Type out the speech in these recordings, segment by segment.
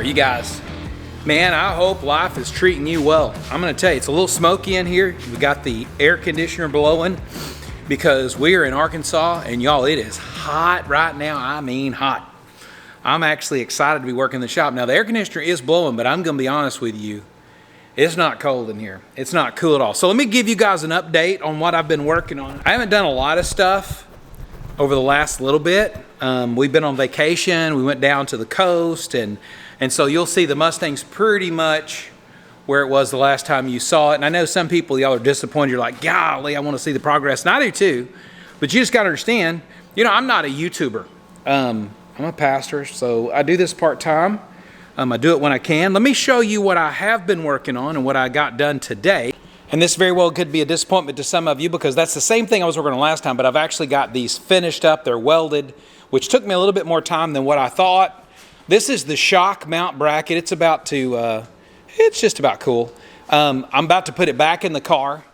Alright, you guys, man, I hope life is treating you well. I'm gonna tell you, it's a little smoky in here. We got the air conditioner blowing because we are in Arkansas, and y'all, it is hot right now. I mean hot. I'm actually excited to be working in the shop. Now the air conditioner is blowing, but I'm gonna be honest with you, it's not cold in here. It's not cool at all. So let me give you guys an update on what I've been working on. I haven't done a lot of stuff over the last little bit. We've been on vacation. We went down to the coast, and so you'll see the Mustang's pretty much where it was the last time you saw it. And I know some people, y'all are disappointed. You're like, golly, I want to see the progress. And I do too. But you just got to understand, you know, I'm not a YouTuber. I'm a pastor, so I do this part-time. I do it when I can. Let me show you what I have been working on and what I got done today. And this very well could be a disappointment to some of you because that's the same thing I was working on last time, but I've actually got these finished up. They're welded, which took me a little bit more time than what I thought. This is the shock mount bracket. It's about to, it's just about cool. I'm about to put it back in the car,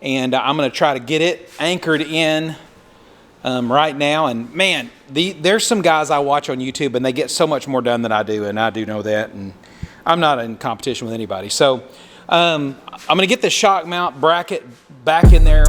and I'm gonna try to get it anchored in right now. And man, there's some guys I watch on YouTube and they get so much more done than I do, and I do know that, and I'm not in competition with anybody. So I'm gonna get the shock mount bracket back in there.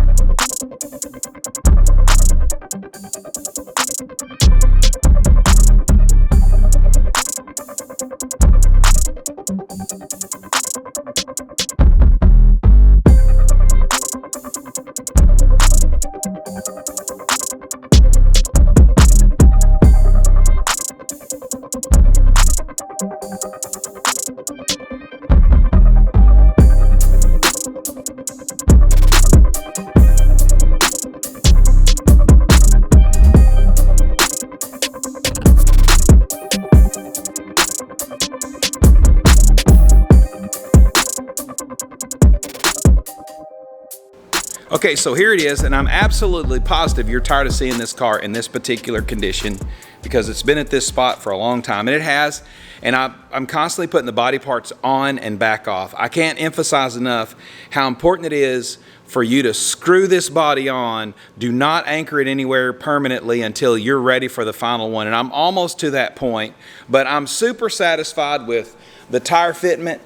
Okay, so here it is, and I'm absolutely positive you're tired of seeing this car in this particular condition because it's been at this spot for a long time, and it has, and I'm constantly putting the body parts on and back off. I can't emphasize enough how important it is for you to screw this body on. Do not anchor it anywhere permanently until you're ready for the final one, and I'm almost to that point, but I'm super satisfied with the tire fitment.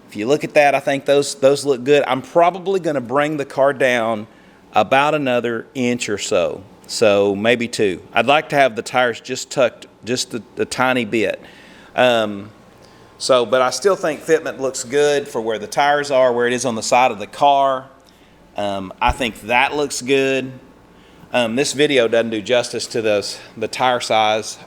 If you look at that, I think those look good. I'm probably going to bring the car down about another inch or so, maybe 2. I'd like to have the tires just tucked just a tiny bit. But I still think fitment looks good for where the tires are, where it is on the side of the car. I think that looks good. This video doesn't do justice to the tire size.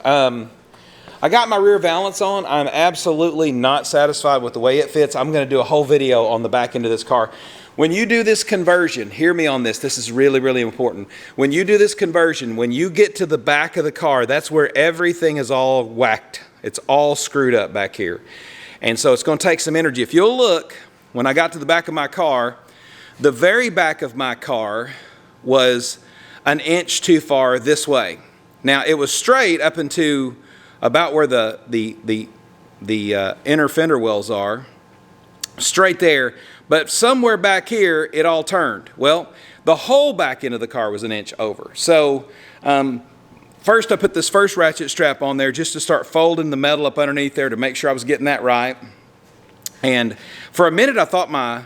I got my rear valance on. I'm absolutely not satisfied with the way it fits. I'm going to do a whole video on the back end of this car. When you do this conversion, hear me on this. This is really, really important. When you do this conversion, when you get to the back of the car, that's where everything is all whacked. It's all screwed up back here. And so it's going to take some energy. If you'll look, when I got to the back of my car, the very back of my car was an inch too far this way. Now, it was straight up into about where the inner fender wells are, straight there, but somewhere back here it all turned. Well, the whole back end of the car was an inch over. So first I put this first ratchet strap on there just to start folding the metal up underneath there to make sure I was getting that right. And for a minute I thought my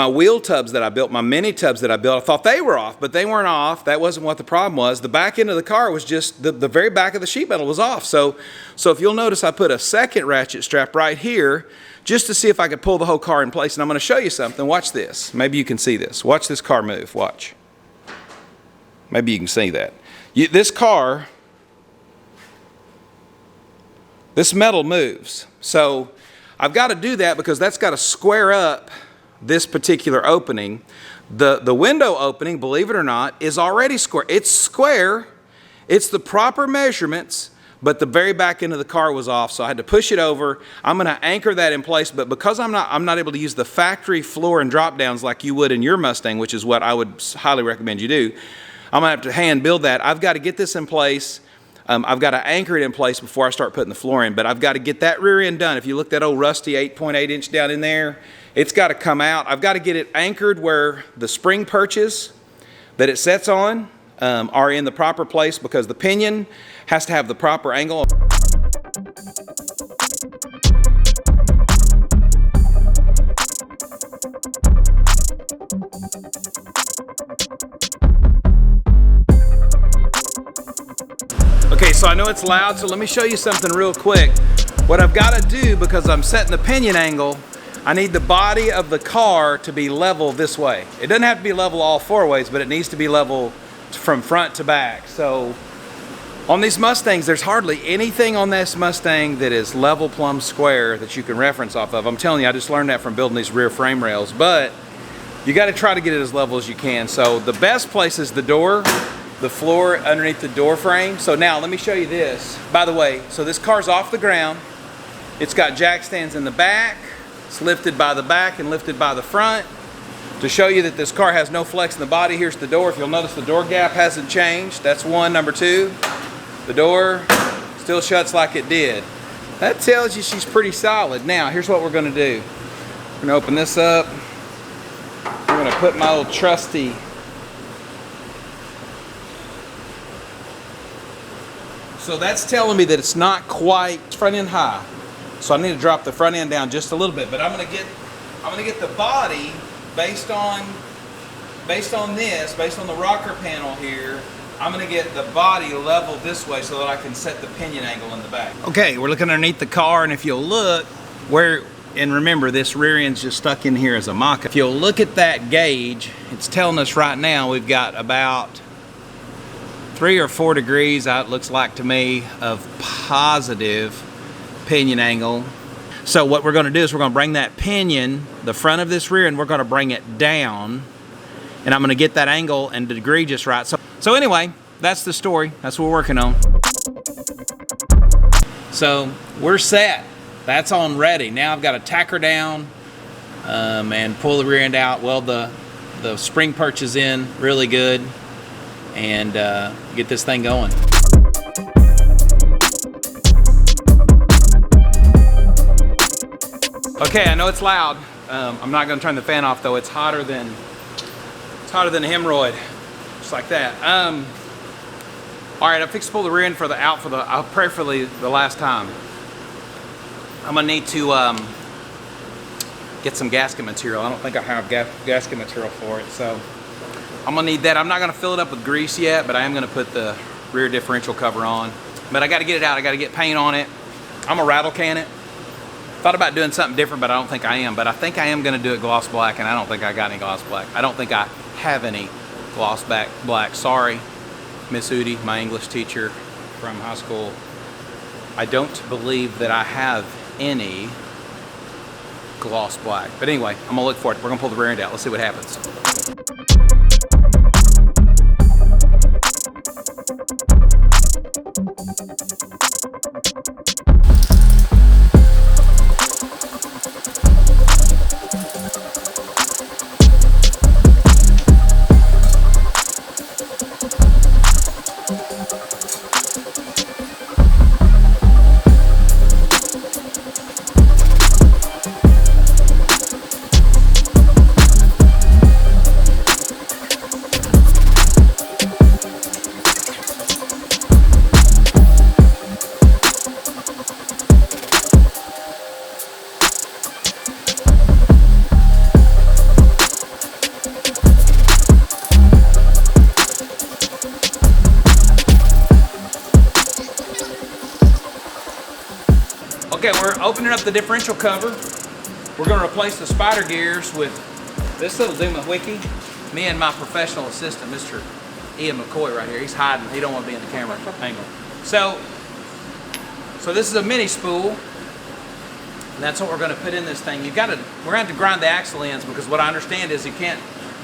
wheel tubs that I built, my mini tubs that I built, I thought they were off, but they weren't off. That wasn't what the problem was. The back end of the car was just, the very back of the sheet metal was off. So if you'll notice, I put a second ratchet strap right here just to see if I could pull the whole car in place. And I'm going to show you something. Watch this. Maybe you can see this. Watch this car move. Watch. Maybe you can see that. This car, this metal moves. So I've got to do that because that's got to square up this particular opening. The window opening, believe it or not, is already square. It's square, it's the proper measurements, but the very back end of the car was off, so I had to push it over. I'm gonna anchor that in place, but because I'm not able to use the factory floor and drop downs like you would in your Mustang, which is what I would highly recommend you do, I'm gonna have to hand build that. I've got to get this in place. I've got to anchor it in place before I start putting the floor in, but I've got to get that rear end done. If you look that old rusty 8.8 inch down in there, it's got to come out. I've got to get it anchored where the spring perches that it sets on are in the proper place because the pinion has to have the proper angle. So I know it's loud, so let me show you something real quick. What I've got to do, because I'm setting the pinion angle, I need the body of the car to be level this way. It doesn't have to be level all four ways, but it needs to be level from front to back. So on these Mustangs, there's hardly anything on this Mustang that is level plumb square that you can reference off of. I'm telling you, I just learned that from building these rear frame rails, but you got to try to get it as level as you can. So the best place is the door, the floor underneath the door frame. So now let me show you this. By the way, so this car's off the ground. It's got jack stands in the back. It's lifted by the back and lifted by the front. To show you that this car has no flex in the body, here's the door. If you'll notice, the door gap hasn't changed. That's one. Number two, the door still shuts like it did. That tells you she's pretty solid. Now, here's what we're gonna do. We're gonna open this up. I'm gonna put my old trusty so that's telling me that it's not quite front end high. So I need to drop the front end down just a little bit, but I'm gonna get the body based on the rocker panel here. I'm gonna get the body level this way so that I can set the pinion angle in the back. Okay, we're looking underneath the car, and if you'll look and remember, this rear end's just stuck in here as a mock. If you'll look at that gauge, it's telling us right now we've got about 3 or 4 degrees, it looks like to me, of positive pinion angle. So what we're gonna do is we're gonna bring that pinion, the front of this rear end, we're gonna bring it down, and I'm gonna get that angle and the degree just right. So anyway, that's the story. That's what we're working on. So we're set. That's on ready. Now I've got to tack her down and pull the rear end out. Well, the spring perch is in really good, and get this thing going. Okay, I know it's loud. I'm not going to turn the fan off though. It's hotter than a hemorrhoid, just like that. All right, I fixed to pull the rear end prayerfully the last time. I'm gonna need to get some gasket material. I don't think I have gasket material for it, so I'm gonna need that. I'm not gonna fill it up with grease yet, but I am gonna put the rear differential cover on. But I gotta get it out. I gotta get paint on it. I'm gonna rattle can it. Thought about doing something different, but I don't think I am. But I think I am gonna do it gloss black, and I don't think I got any gloss black. I don't think I have any gloss black. Sorry, Miss Udi, my English teacher from high school. I don't believe that I have any gloss black. But anyway, I'm gonna look for it. We're gonna pull the rear end out. Let's see what happens. Okay, we're opening up the differential cover. We're going to replace the spider gears with this little doohickey. Me and my professional assistant, Mr. Ian McCoy right here. He's hiding. He don't want to be in the camera angle. So this is a mini spool. And that's what we're going to put in this thing. We're going to have to grind the axle ends, because what I understand is you can't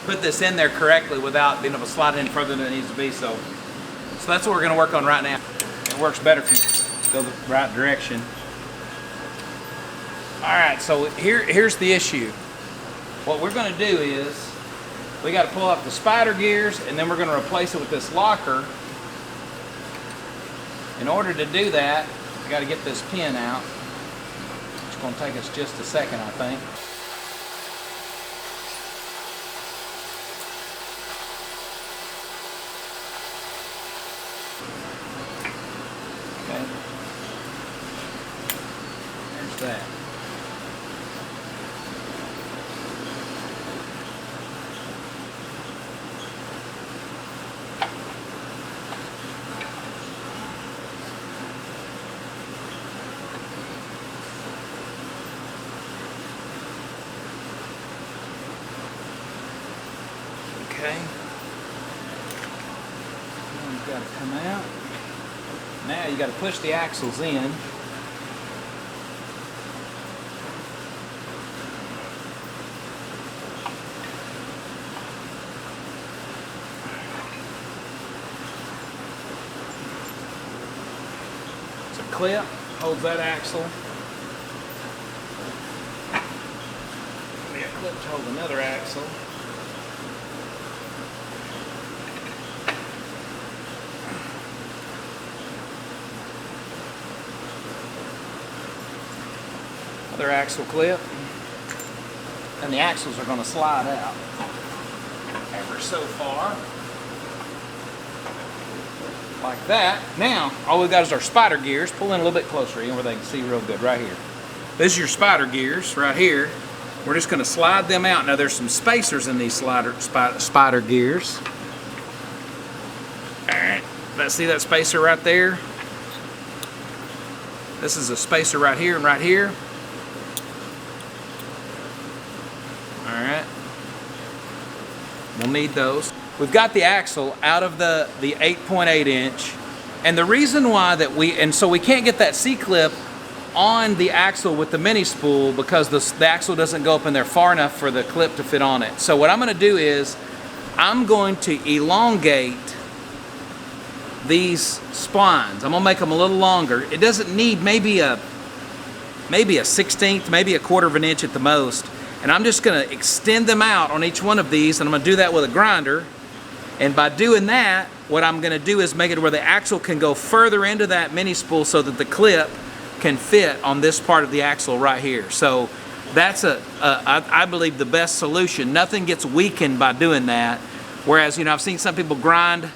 put this in there correctly without being able to slide it in further than it needs to be. So that's what we're going to work on right now. It works better if you go the right direction. All right, so here's the issue. What we're going to do is we got to pull up the spider gears, and then we're going to replace it with this locker. In order to do that, we got to get this pin out. It's going to take us just a second, I think. Okay. There's that. Okay. One's got to come out. Now you got to push the axles in. It's a clip, holds that axle. Maybe a clip to hold another axle. Another axle clip, and the axles are going to slide out ever so far, like that. Now, all we've got is our spider gears. Pull in a little bit closer, Ian, where they can see real good right here. This is your spider gears right here. We're just going to slide them out. Now, there's some spacers in these spider gears. All right, see that spacer right there? This is a spacer right here and right here. Alright, we'll need those. We've got the axle out of the 8.8 inch, and the reason why that so we can't get that C-clip on the axle with the mini spool because the axle doesn't go up in there far enough for the clip to fit on it. So what I'm going to do is I'm going to elongate these splines. I'm going to make them a little longer. It doesn't need maybe a 1/16, maybe a 1/4 of an inch at the most. And I'm just going to extend them out on each one of these, and I'm going to do that with a grinder. And by doing that, what I'm going to do is make it where the axle can go further into that mini spool so that the clip can fit on this part of the axle right here. So that's I believe the best solution. Nothing gets weakened by doing that. Whereas, you know, I've seen some people grind.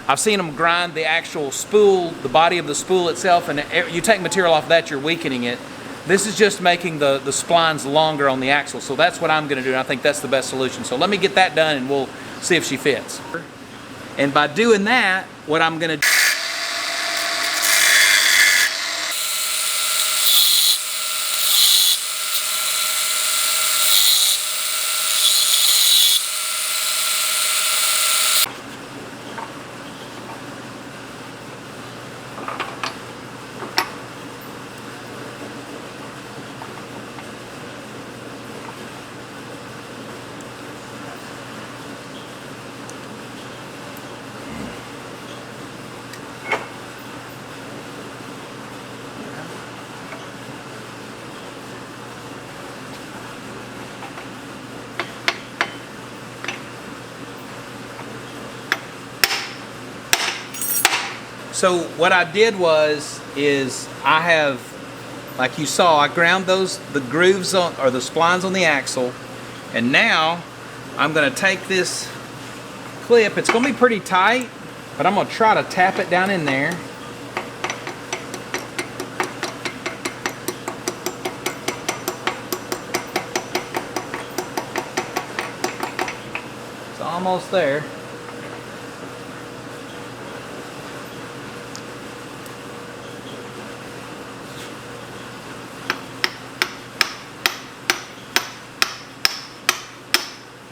I've seen them grind the actual spool, the body of the spool itself, and you take material off that, you're weakening it. This is just making the splines longer on the axle. So that's what I'm going to do, and I think that's the best solution. So let me get that done, and we'll see if she fits. And by doing that, what I'm going to do... So what I did is I have, like you saw, I ground the grooves on, or the splines on the axle, and now I'm going to take this clip. It's going to be pretty tight, but I'm going to try to tap it down in there. It's almost there.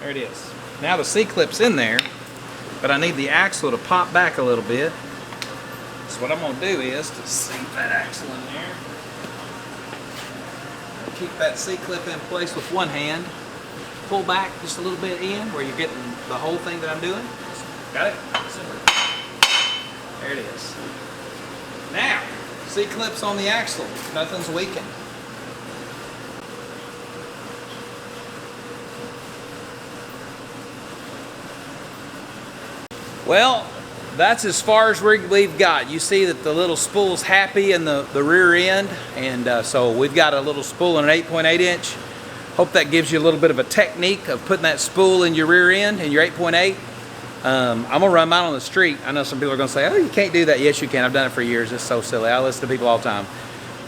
There it is. Now the C-clip's in there, but I need the axle to pop back a little bit. So what I'm going to do is to sink that axle in there. Keep that C-clip in place with one hand. Pull back just a little bit in where you're getting the whole thing that I'm doing. Got it? There it is. Now, C-clip's on the axle. Nothing's weakened. Well, that's as far as we've got. You see that the little spool's happy in the rear end, and so we've got a little spool in an 8.8 inch. Hope that gives you a little bit of a technique of putting that spool in your rear end in your 8.8. I'm gonna run mine on the street. I know some people are gonna say, oh, you can't do that. Yes, you can. I've done it for years. It's so silly. I listen to people all the time.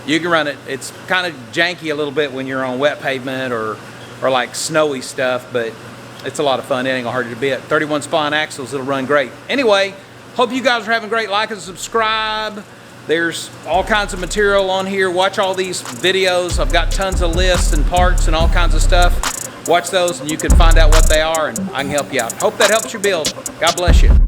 You can run it. It's kind of janky a little bit when you're on wet pavement or like snowy stuff, but it's a lot of fun. It ain't gonna hurt you a bit. 31 spline axles, it'll run great. Anyway, hope you guys are having great. Like and subscribe. There's all kinds of material on here. Watch all these videos. I've got tons of lists and parts and all kinds of stuff. watch those and you can find out what they are, and I can help you out. Hope that helps your build. God bless you.